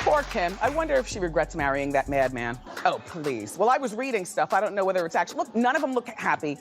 Poor Kim. I wonder if she regrets marrying that madman. Oh, please. Well, I was reading stuff. I don't know whether it's actually. Look, none of them look happy.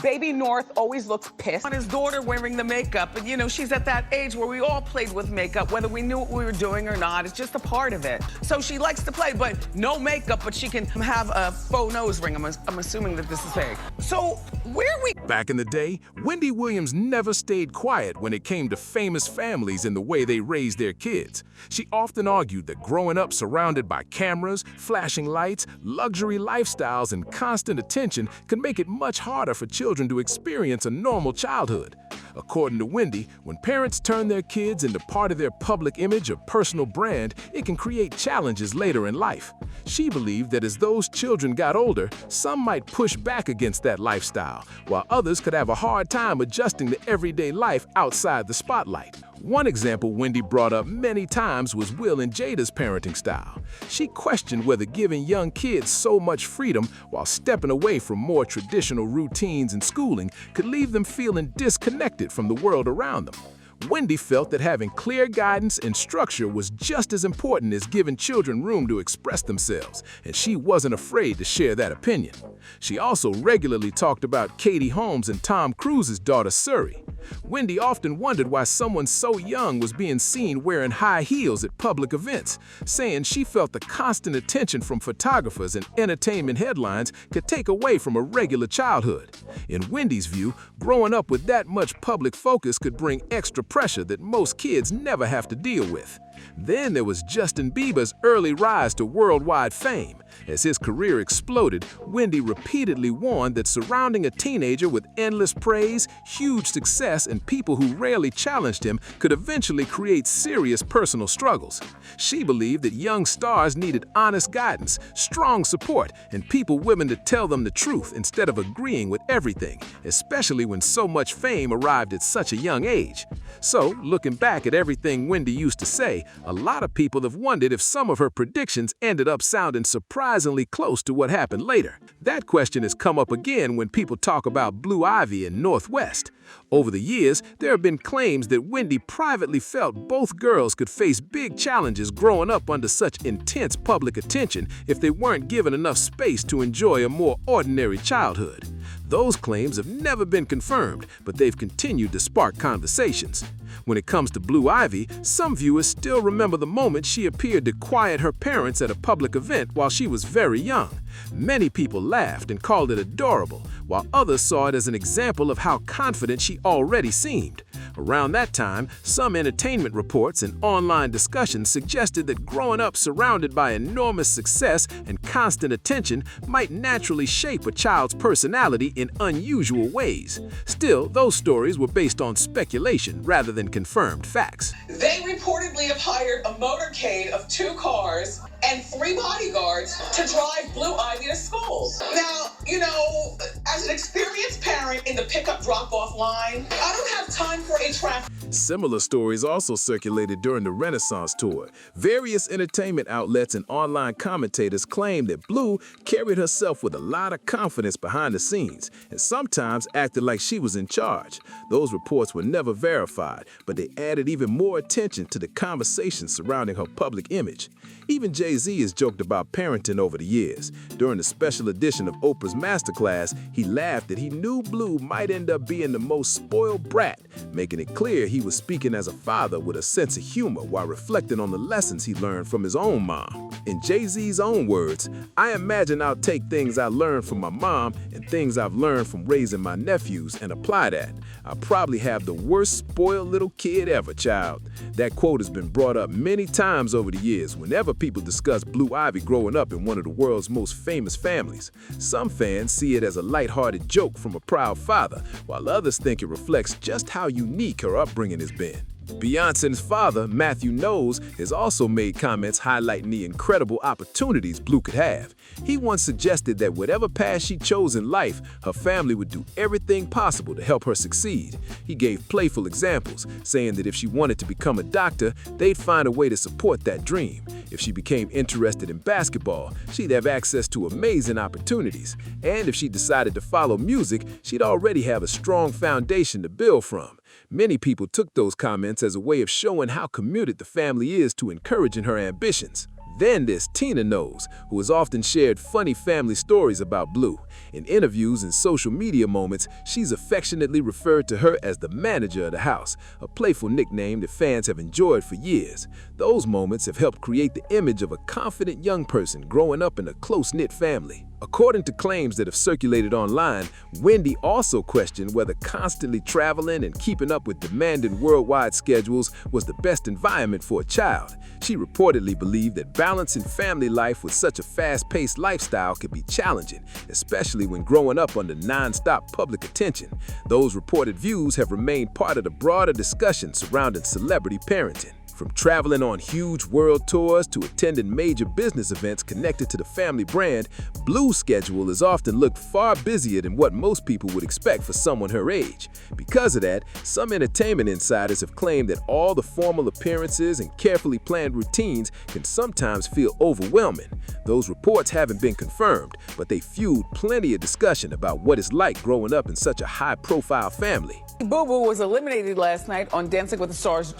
Baby North always looks pissed. On his daughter wearing the makeup, and you know, she's at that age where we all played with makeup, whether we knew what we were doing or not. It's just a part of it. So she likes to play, but no makeup, but she can have a faux nose ring. I'm assuming that this is fake. So where are we? Back in the day, Wendy Williams never stayed quiet when it came to famous families and the way they raised their kids. She often argued that growing up surrounded by cameras, flashing lights, luxury lifestyles, and constant attention could make it much harder for children to experience a normal childhood. According to Wendy, when parents turn their kids into part of their public image or personal brand, it can create challenges later in life. She believed that as those children got older, some might push back against that lifestyle, while others could have a hard time adjusting to everyday life outside the spotlight. One example Wendy brought up many times was Will and Jada's parenting style. She questioned whether giving young kids so much freedom while stepping away from more traditional routines and schooling could leave them feeling disconnected from the world around them. Wendy felt that having clear guidance and structure was just as important as giving children room to express themselves, and she wasn't afraid to share that opinion. She also regularly talked about Katie Holmes and Tom Cruise's daughter Suri. Wendy often wondered why someone so young was being seen wearing high heels at public events, saying she felt the constant attention from photographers and entertainment headlines could take away from a regular childhood. In Wendy's view, growing up with that much public focus could bring extra pressure that most kids never have to deal with. Then there was Justin Bieber's early rise to worldwide fame. As his career exploded, Wendy repeatedly warned that surrounding a teenager with endless praise, huge success, and people who rarely challenged him could eventually create serious personal struggles. She believed that young stars needed honest guidance, strong support, and people willing to tell them the truth instead of agreeing with everything, especially when so much fame arrived at such a young age. So, looking back at everything Wendy used to say, a lot of people have wondered if some of her predictions ended up sounding surprisingly close to what happened later. That question has come up again when people talk about Blue Ivy and Northwest. Over the years, there have been claims that Wendy privately felt both girls could face big challenges growing up under such intense public attention if they weren't given enough space to enjoy a more ordinary childhood. Those claims have never been confirmed, but they've continued to spark conversations. When it comes to Blue Ivy, some viewers still remember the moment she appeared to quiet her parents at a public event while she was very young. Many people laughed and called it adorable, while others saw it as an example of how confident she already seemed. Around that time, some entertainment reports and online discussions suggested that growing up surrounded by enormous success and constant attention might naturally shape a child's personality in unusual ways. Still, those stories were based on speculation rather than confirmed facts. They reportedly have hired a motorcade of 2 cars and 3 bodyguards to drive Blue Ivy to school. Now, you know, as an experienced parent in the pickup drop-off line, I don't have time for a traffic. Similar stories also circulated during the Renaissance tour. Various entertainment outlets and online commentators claimed that Blue carried herself with a lot of confidence behind the scenes and sometimes acted like she was in charge. Those reports were never verified, but they added even more attention to the conversation surrounding her public image. Even Jay-Z has joked about parenting over the years. During the special edition of Oprah's Masterclass, he laughed that he knew Blue might end up being the most spoiled brat, making it clear he was speaking as a father with a sense of humor while reflecting on the lessons he learned from his own mom. In Jay-Z's own words, "I imagine I'll take things I learned from my mom and things I've learned from raising my nephews and apply that. I'll probably have the worst spoiled little kid ever, child." That quote has been brought up many times over the years whenever people discuss Blue Ivy growing up in one of the world's most famous families. Some fans see it as a lighthearted joke from a proud father, while others think it reflects just how unique her upbringing has been. Beyonce's father, Matthew Knowles, has also made comments highlighting the incredible opportunities Blue could have. He once suggested that whatever path she chose in life, her family would do everything possible to help her succeed. He gave playful examples, saying that if she wanted to become a doctor, they'd find a way to support that dream. If she became interested in basketball, she'd have access to amazing opportunities. And if she decided to follow music, she'd already have a strong foundation to build from. Many people took those comments as a way of showing how committed the family is to encouraging her ambitions. Then there's Tina Knowles, who has often shared funny family stories about Blue. In interviews and social media moments, she's affectionately referred to her as the manager of the house, a playful nickname that fans have enjoyed for years. Those moments have helped create the image of a confident young person growing up in a close-knit family. According to claims that have circulated online, Wendy also questioned whether constantly traveling and keeping up with demanding worldwide schedules was the best environment for a child. She reportedly believed that balancing family life with such a fast-paced lifestyle could be challenging, especially when growing up under non-stop public attention. Those reported views have remained part of the broader discussion surrounding celebrity parenting. From traveling on huge world tours to attending major business events connected to the family brand, Blue's schedule is often looked far busier than what most people would expect for someone her age. Because of that, some entertainment insiders have claimed that all the formal appearances and carefully planned routines can sometimes feel overwhelming. Those reports haven't been confirmed, but they fueled plenty of discussion about what it's like growing up in such a high-profile family. Boo Boo was eliminated last night on Dancing with the Stars.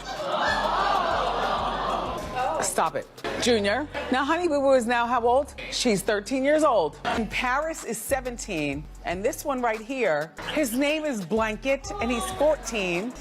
Stop it. Junior. Now, Honey Boo Boo is now how old? She's 13 years old. And Paris is 17. And this one right here, his name is Blanket, and he's 14.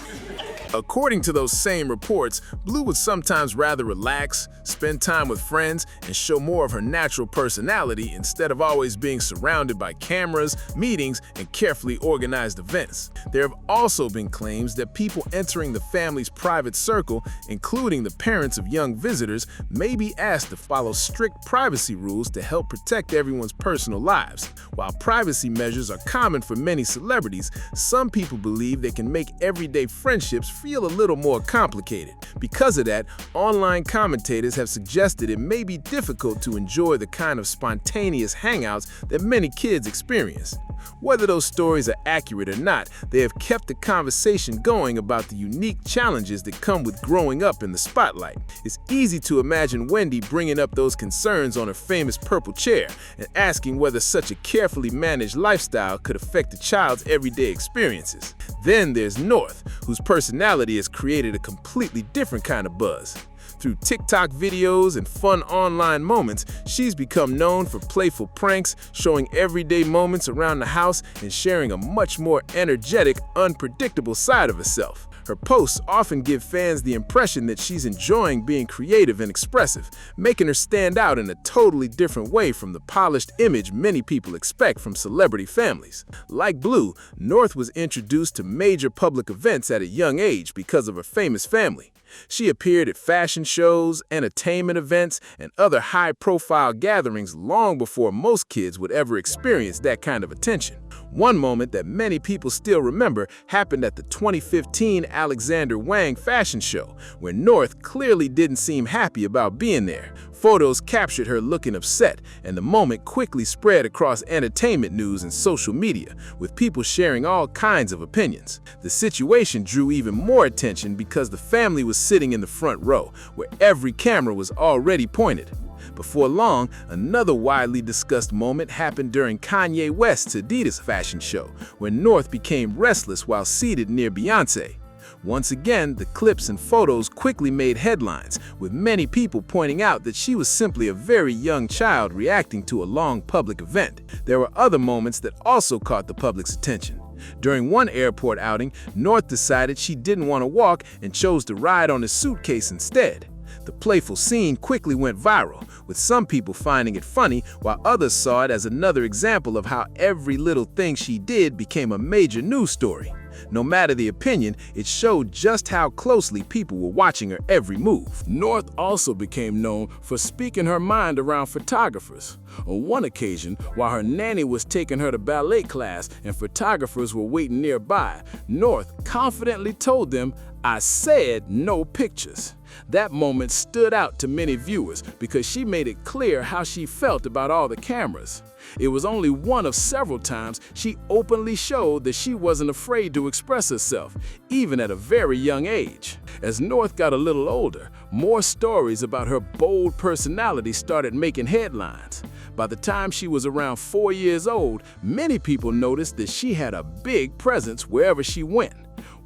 According to those same reports, Blue would sometimes rather relax, spend time with friends, and show more of her natural personality instead of always being surrounded by cameras, meetings, and carefully organized events. There have also been claims that people entering the family's private circle, including the parents of young visitors, may be asked to follow strict privacy rules to help protect everyone's personal lives. While privacy measures are common for many celebrities, some people believe they can make everyday friendships feel a little more complicated. Because of that, online commentators have suggested it may be difficult to enjoy the kind of spontaneous hangouts that many kids experience. Whether those stories are accurate or not, they have kept the conversation going about the unique challenges that come with growing up in the spotlight. It's easy to imagine Wendy bringing up those concerns on her famous purple chair and asking whether such a carefully managed lifestyle could affect the child's everyday experiences. Then there's North, whose personality has created a completely different kind of buzz. Through TikTok videos and fun online moments, she's become known for playful pranks, showing everyday moments around the house, and sharing a much more energetic, unpredictable side of herself. Her posts often give fans the impression that she's enjoying being creative and expressive, making her stand out in a totally different way from the polished image many people expect from celebrity families. Like Blue, North was introduced to major public events at a young age because of her famous family. She appeared at fashion shows, entertainment events, and other high-profile gatherings long before most kids would ever experience that kind of attention. One moment that many people still remember happened at the 2015 Alexander Wang fashion show, where North clearly didn't seem happy about being there. Photos captured her looking upset, and the moment quickly spread across entertainment news and social media, with people sharing all kinds of opinions. The situation drew even more attention because the family was sitting in the front row, where every camera was already pointed. Before long, another widely discussed moment happened during Kanye West's Adidas fashion show, where North became restless while seated near Beyonce. Once again, the clips and photos quickly made headlines, with many people pointing out that she was simply a very young child reacting to a long public event. There were other moments that also caught the public's attention. During one airport outing, North decided she didn't want to walk and chose to ride on a suitcase instead. The playful scene quickly went viral, with some people finding it funny, while others saw it as another example of how every little thing she did became a major news story. No matter the opinion, it showed just how closely people were watching her every move. North also became known for speaking her mind around photographers. On one occasion, while her nanny was taking her to ballet class and photographers were waiting nearby, North confidently told them, "I said no pictures." That moment stood out to many viewers because she made it clear how she felt about all the cameras. It was only one of several times she openly showed that she wasn't afraid to express herself, even at a very young age. As North got a little older, more stories about her bold personality started making headlines. By the time she was around 4 years old, many people noticed that she had a big presence wherever she went.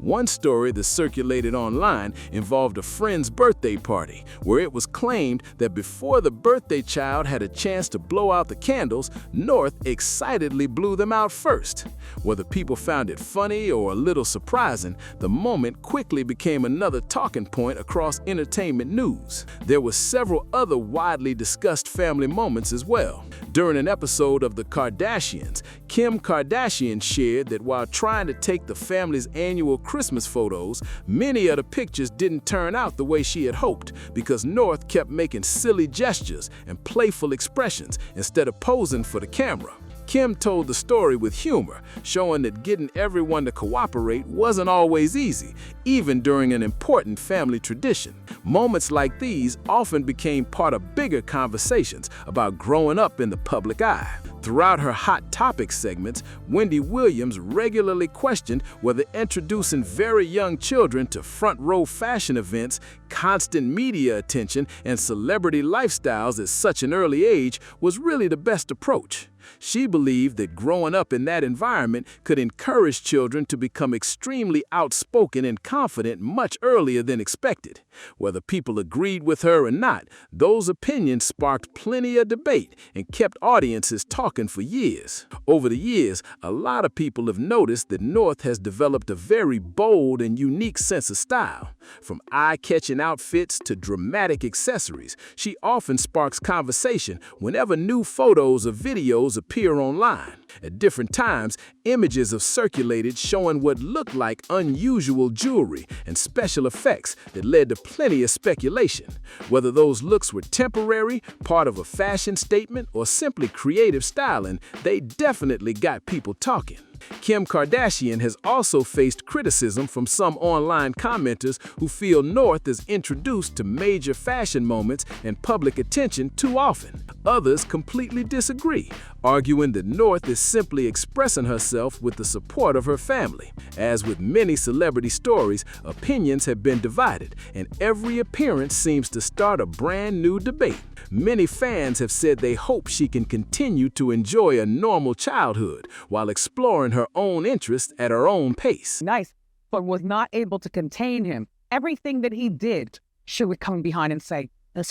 One story that circulated online involved a friend's birthday party, where it was claimed that before the birthday child had a chance to blow out the candles, North excitedly blew them out first. Whether people found it funny or a little surprising, the moment quickly became another talking point across entertainment news. There were several other widely discussed family moments as well. During an episode of The Kardashians, Kim Kardashian shared that while trying to take the family's annual Christmas photos, many of the pictures didn't turn out the way she had hoped because North kept making silly gestures and playful expressions instead of posing for the camera. Kim told the story with humor, showing that getting everyone to cooperate wasn't always easy, even during an important family tradition. Moments like these often became part of bigger conversations about growing up in the public eye. Throughout her Hot Topics segments, Wendy Williams regularly questioned whether introducing very young children to front-row fashion events, constant media attention, and celebrity lifestyles at such an early age was really the best approach. She believed that growing up in that environment could encourage children to become extremely outspoken and confident much earlier than expected. Whether people agreed with her or not, those opinions sparked plenty of debate and kept audiences talking for years. Over the years, a lot of people have noticed that North has developed a very bold and unique sense of style. From eye-catching outfits to dramatic accessories, she often sparks conversation whenever new photos or videos appear online. At different times, images have circulated showing what looked like unusual jewelry and special effects that led to plenty of speculation. Whether those looks were temporary, part of a fashion statement, or simply creative styling, they definitely got people talking. Kim Kardashian has also faced criticism from some online commenters who feel North is introduced to major fashion moments and public attention too often. Others completely disagree, arguing that North is simply expressing herself with the support of her family. As with many celebrity stories, opinions have been divided, and every appearance seems to start a brand new debate. Many fans have said they hope she can continue to enjoy a normal childhood while exploring her own interests at her own pace. Nice, but was not able to contain him. Everything that he did, she would come behind and say, we're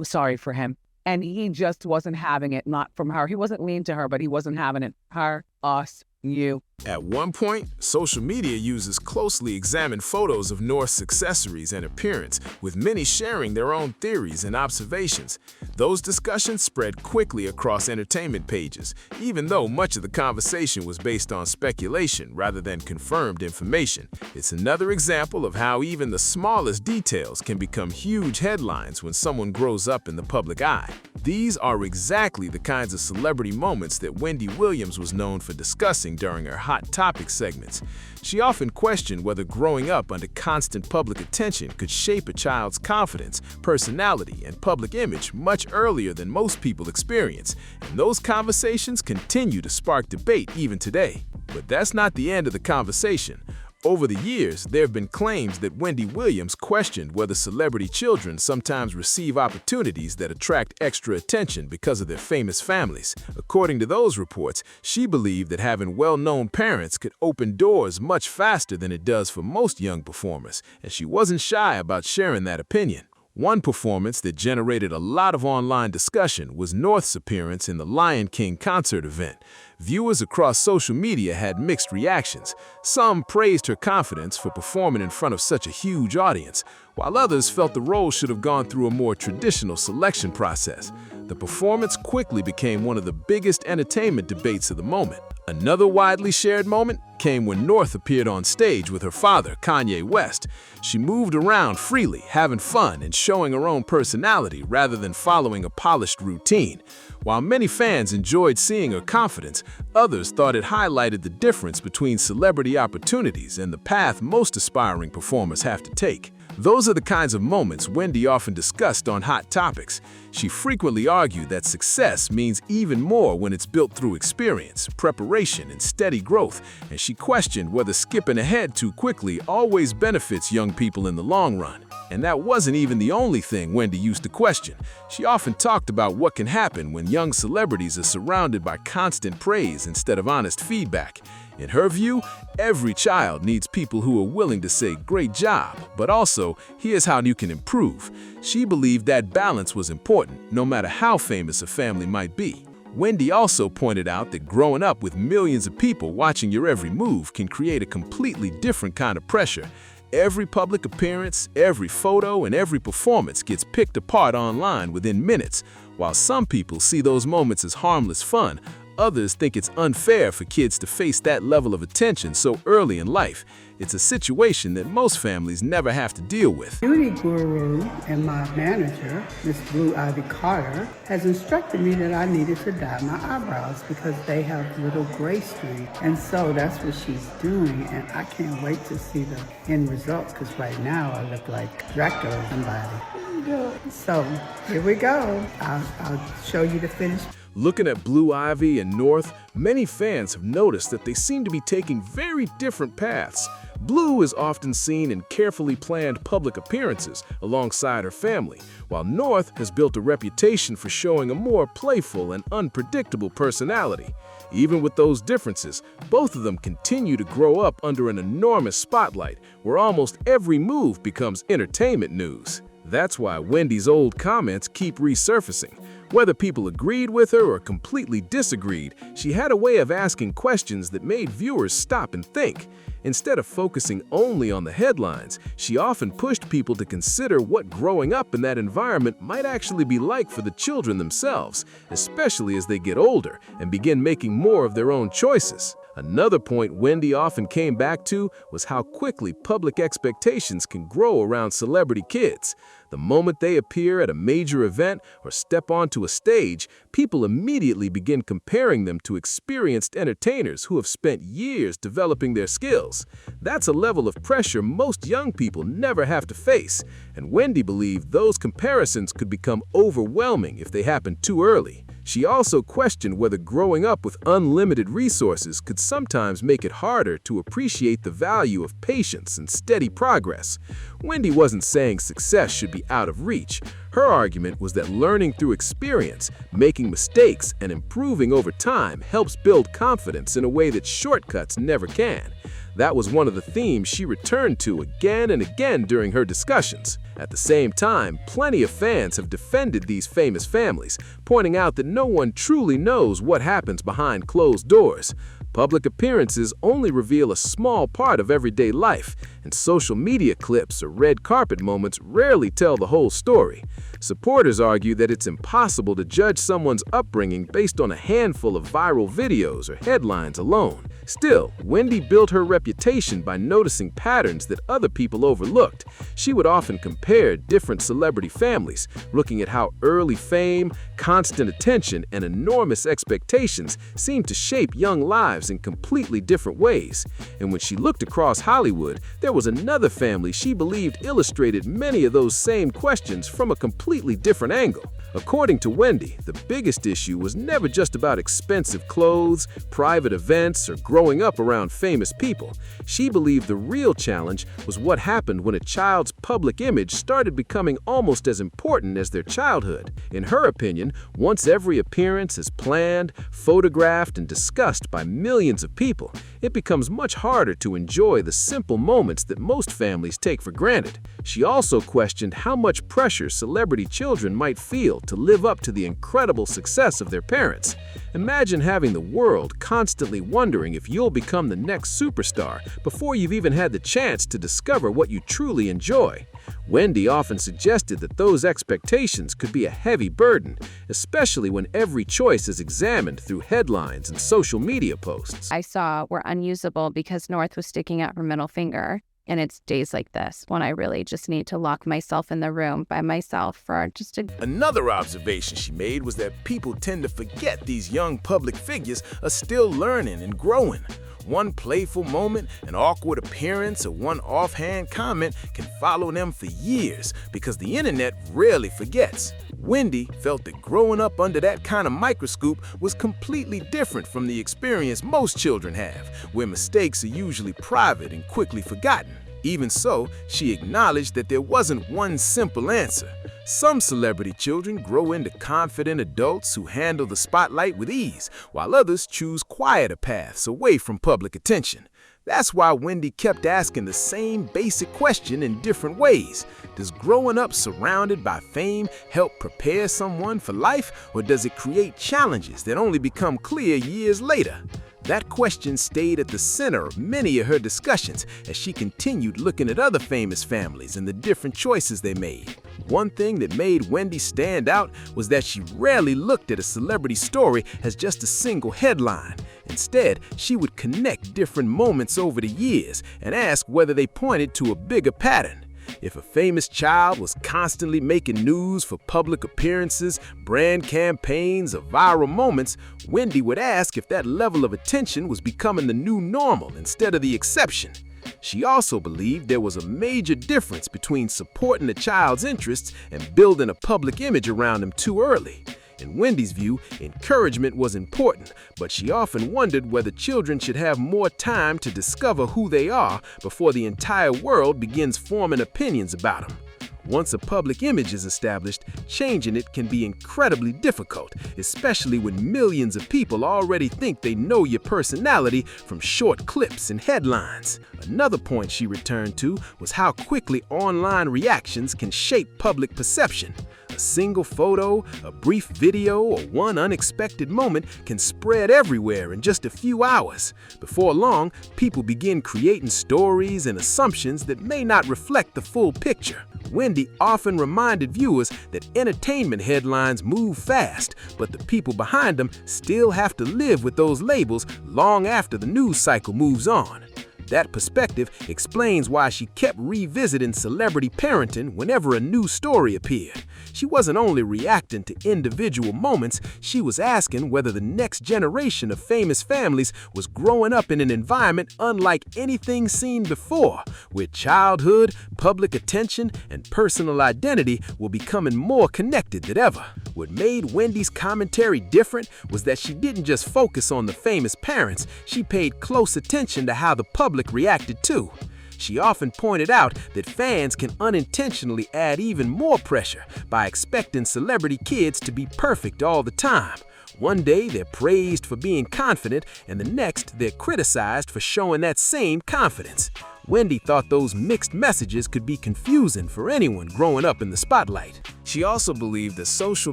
sorry for him. And he just wasn't having it, not from her. He wasn't mean to her, but he wasn't having it. Her, us, you. At one point, social media users closely examined photos of North's accessories and appearance, with many sharing their own theories and observations. Those discussions spread quickly across entertainment pages, even though much of the conversation was based on speculation rather than confirmed information. It's another example of how even the smallest details can become huge headlines when someone grows up in the public eye. These are exactly the kinds of celebrity moments that Wendy Williams was known for discussing during her Hot Topics segments. She often questioned whether growing up under constant public attention could shape a child's confidence, personality, and public image much earlier than most people experience, and those conversations continue to spark debate even today. But that's not the end of the conversation. Over the years, there have been claims that Wendy Williams questioned whether celebrity children sometimes receive opportunities that attract extra attention because of their famous families. According to those reports, she believed that having well-known parents could open doors much faster than it does for most young performers, and she wasn't shy about sharing that opinion. One performance that generated a lot of online discussion was North's appearance in the Lion King concert event. Viewers across social media had mixed reactions. Some praised her confidence for performing in front of such a huge audience, while others felt the role should have gone through a more traditional selection process. The performance quickly became one of the biggest entertainment debates of the moment. Another widely shared moment came when North appeared on stage with her father, Kanye West. She moved around freely, having fun and showing her own personality rather than following a polished routine. While many fans enjoyed seeing her confidence, others thought it highlighted the difference between celebrity opportunities and the path most aspiring performers have to take. Those are the kinds of moments Wendy often discussed on Hot Topics. She frequently argued that success means even more when it's built through experience, preparation, and steady growth, and she questioned whether skipping ahead too quickly always benefits young people in the long run. And that wasn't even the only thing Wendy used to question. She often talked about what can happen when young celebrities are surrounded by constant praise instead of honest feedback. In her view, every child needs people who are willing to say, "Great job," but also, "Here's how you can improve." She believed that balance was important, no matter how famous a family might be. Wendy also pointed out that growing up with millions of people watching your every move can create a completely different kind of pressure. Every public appearance, every photo, and every performance gets picked apart online within minutes. While some people see those moments as harmless fun, others think it's unfair for kids to face that level of attention so early in life. It's a situation that most families never have to deal with. Beauty guru and my manager, Miss Blue Ivy Carter, has instructed me that I needed to dye my eyebrows because they have little gray streaks. And so that's what she's doing, and I can't wait to see the end results because right now I look like Dracula or somebody. So here we go. I'll show you the finished. Looking at Blue Ivy and North, many fans have noticed that they seem to be taking very different paths. Blue is often seen in carefully planned public appearances alongside her family, while North has built a reputation for showing a more playful and unpredictable personality. Even with those differences, both of them continue to grow up under an enormous spotlight, where almost every move becomes entertainment news. That's why Wendy's old comments keep resurfacing. Whether people agreed with her or completely disagreed, she had a way of asking questions that made viewers stop and think. Instead of focusing only on the headlines, she often pushed people to consider what growing up in that environment might actually be like for the children themselves, especially as they get older and begin making more of their own choices. Another point Wendy often came back to was how quickly public expectations can grow around celebrity kids. The moment they appear at a major event or step onto a stage, people immediately begin comparing them to experienced entertainers who have spent years developing their skills. That's a level of pressure most young people never have to face, and Wendy believed those comparisons could become overwhelming if they happened too early. She also questioned whether growing up with unlimited resources could sometimes make it harder to appreciate the value of patience and steady progress. Wendy wasn't saying success should be out of reach. Her argument was that learning through experience, making mistakes, and improving over time helps build confidence in a way that shortcuts never can. That was one of the themes she returned to again and again during her discussions. At the same time, plenty of fans have defended these famous families, pointing out that no one truly knows what happens behind closed doors. Public appearances only reveal a small part of everyday life, and social media clips or red carpet moments rarely tell the whole story. Supporters argue that it's impossible to judge someone's upbringing based on a handful of viral videos or headlines alone. Still, Wendy built her reputation by noticing patterns that other people overlooked. She would often compare different celebrity families, looking at how early fame, constant attention, and enormous expectations seemed to shape young lives in completely different ways. And when she looked across Hollywood, there was another family she believed illustrated many of those same questions from a completely different angle. According to Wendy, the biggest issue was never just about expensive clothes, private events, or growing up around famous people. She believed the real challenge was what happened when a child's public image started becoming almost as important as their childhood. In her opinion, once every appearance is planned, photographed, and discussed by millions of people, it becomes much harder to enjoy the simple moments that most families take for granted. She also questioned how much pressure celebrity children might feel to live up to the incredible success of their parents. Imagine having the world constantly wondering if you'll become the next superstar before you've even had the chance to discover what you truly enjoy. Wendy often suggested that those expectations could be a heavy burden, especially when every choice is examined through headlines and social media posts. I saw were unusable because North was sticking out her middle finger. And it's days like this when I really just need to lock myself in the room by myself for just a... Another observation she made was that people tend to forget these young public figures are still learning and growing. One playful moment, an awkward appearance, or one offhand comment can follow them for years because the internet rarely forgets. Wendy felt that growing up under that kind of microscope was completely different from the experience most children have, where mistakes are usually private and quickly forgotten. Even so, she acknowledged that there wasn't one simple answer. Some celebrity children grow into confident adults who handle the spotlight with ease, while others choose quieter paths away from public attention. That's why Wendy kept asking the same basic question in different ways. Does growing up surrounded by fame help prepare someone for life, or does it create challenges that only become clear years later? That question stayed at the center of many of her discussions as she continued looking at other famous families and the different choices they made. One thing that made Wendy stand out was that she rarely looked at a celebrity story as just a single headline. Instead, she would connect different moments over the years and ask whether they pointed to a bigger pattern. If a famous child was constantly making news for public appearances, brand campaigns, or viral moments, Wendy would ask if that level of attention was becoming the new normal instead of the exception. She also believed there was a major difference between supporting a child's interests and building a public image around them too early. In Wendy's view, encouragement was important, but she often wondered whether children should have more time to discover who they are before the entire world begins forming opinions about them. Once a public image is established, changing it can be incredibly difficult, especially when millions of people already think they know your personality from short clips and headlines. Another point she returned to was how quickly online reactions can shape public perception. A single photo, a brief video, or one unexpected moment can spread everywhere in just a few hours. Before long, people begin creating stories and assumptions that may not reflect the full picture. Wendy often reminded viewers that entertainment headlines move fast, but the people behind them still have to live with those labels long after the news cycle moves on. That perspective explains why she kept revisiting celebrity parenting whenever a new story appeared. She wasn't only reacting to individual moments, she was asking whether the next generation of famous families was growing up in an environment unlike anything seen before, where childhood, public attention, and personal identity were becoming more connected than ever. What made Wendy's commentary different was that she didn't just focus on the famous parents, she paid close attention to how the public reacted too. She often pointed out that fans can unintentionally add even more pressure by expecting celebrity kids to be perfect all the time. One day they're praised for being confident, and the next they're criticized for showing that same confidence. Wendy thought those mixed messages could be confusing for anyone growing up in the spotlight. She also believed that social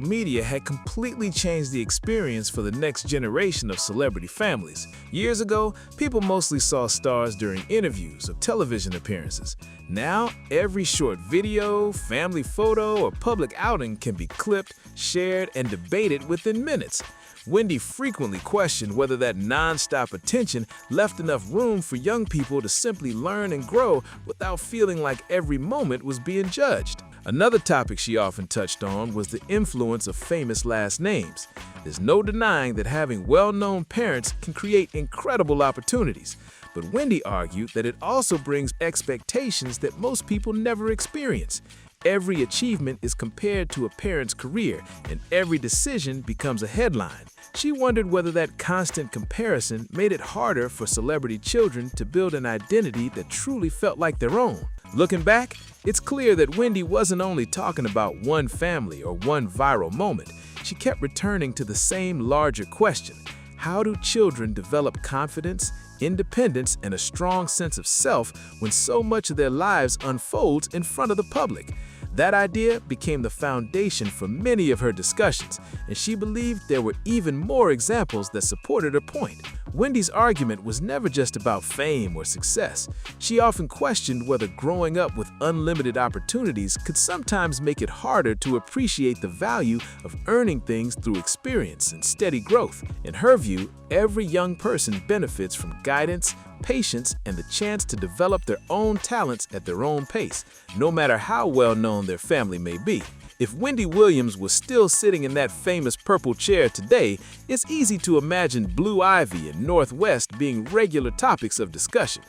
media had completely changed the experience for the next generation of celebrity families. Years ago, people mostly saw stars during interviews or television appearances. Now, every short video, family photo, or public outing can be clipped, shared, and debated within minutes. Wendy frequently questioned whether that non-stop attention left enough room for young people to simply learn and grow without feeling like every moment was being judged. Another topic she often touched on was the influence of famous last names. There's no denying that having well-known parents can create incredible opportunities. But Wendy argued that it also brings expectations that most people never experience. Every achievement is compared to a parent's career, and every decision becomes a headline. She wondered whether that constant comparison made it harder for celebrity children to build an identity that truly felt like their own. Looking back, it's clear that Wendy wasn't only talking about one family or one viral moment. She kept returning to the same larger question: how do children develop confidence, independence, and a strong sense of self when so much of their lives unfolds in front of the public? That idea became the foundation for many of her discussions, and she believed there were even more examples that supported her point. Wendy's argument was never just about fame or success. She often questioned whether growing up with unlimited opportunities could sometimes make it harder to appreciate the value of earning things through experience and steady growth. In her view, every young person benefits from guidance, patience, and the chance to develop their own talents at their own pace, no matter how well known their family may be. If Wendy Williams was still sitting in that famous purple chair today, it's easy to imagine Blue Ivy and Northwest being regular topics of discussion.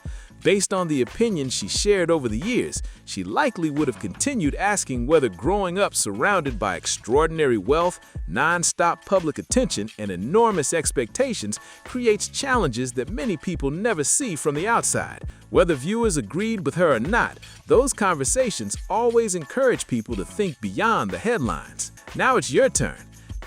Based on the opinions she shared over the years, she likely would have continued asking whether growing up surrounded by extraordinary wealth, non-stop public attention, and enormous expectations creates challenges that many people never see from the outside. Whether viewers agreed with her or not, those conversations always encourage people to think beyond the headlines. Now it's your turn.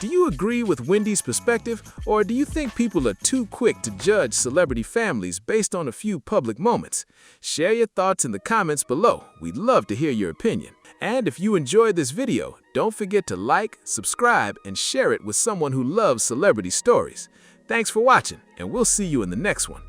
Do you agree with Wendy's perspective, or do you think people are too quick to judge celebrity families based on a few public moments? Share your thoughts in the comments below. We'd love to hear your opinion. And if you enjoyed this video, don't forget to like, subscribe, and share it with someone who loves celebrity stories. Thanks for watching, and we'll see you in the next one.